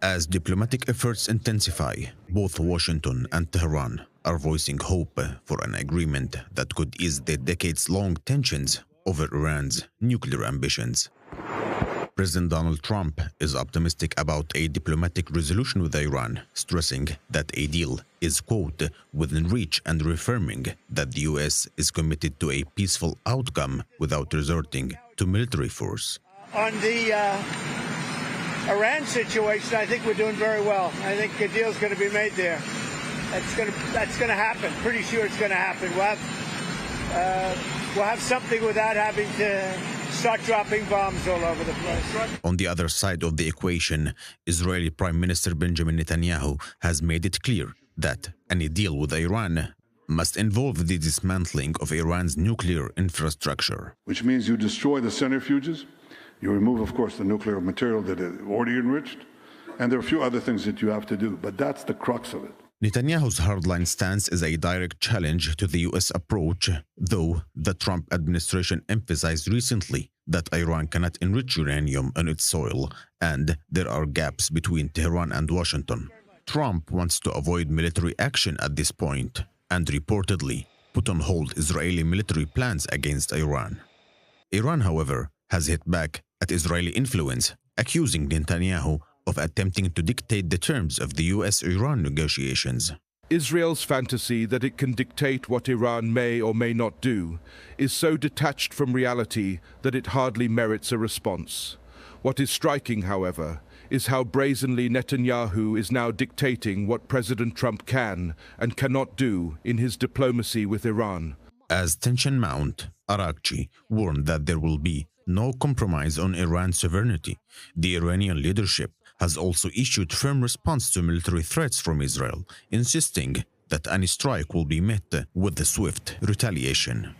As diplomatic efforts intensify, both Washington and Tehran are voicing hope for an agreement that could ease the decades-long tensions over Iran's nuclear ambitions. President Donald Trump is optimistic about a diplomatic resolution with Iran, stressing that a deal is, quote, within reach and reaffirming that the U.S. is committed to a peaceful outcome without resorting to military force. On the Iran situation, I think we're doing very well. I think a deal's going to be made there. That's going to happen. Pretty sure it's going to happen. We'll have something without having to start dropping bombs all over the place. On the other side of the equation, Israeli Prime Minister Benjamin Netanyahu has made it clear that any deal with Iran must involve the dismantling of Iran's nuclear infrastructure. Which means you destroy the centrifuges, you remove, of course, the nuclear material that is already enriched, and there are a few other things that you have to do, but that's the crux of it. Netanyahu's hardline stance is a direct challenge to the U.S. approach, though the Trump administration emphasized recently that Iran cannot enrich uranium on its soil, and there are gaps between Tehran and Washington. Trump wants to avoid military action at this point, and reportedly put on hold Israeli military plans against Iran. Iran, however, has hit back at Israeli influence, accusing Netanyahu of attempting to dictate the terms of the U.S.-Iran negotiations. Israel's fantasy that it can dictate what Iran may or may not do is so detached from reality that it hardly merits a response. What is striking, however, is how brazenly Netanyahu is now dictating what President Trump can and cannot do in his diplomacy with Iran. As tension mount, Arakchi warned that there will be no compromise on Iran's sovereignty. The Iranian leadership has also issued firm response to military threats from Israel, insisting that any strike will be met with swift retaliation.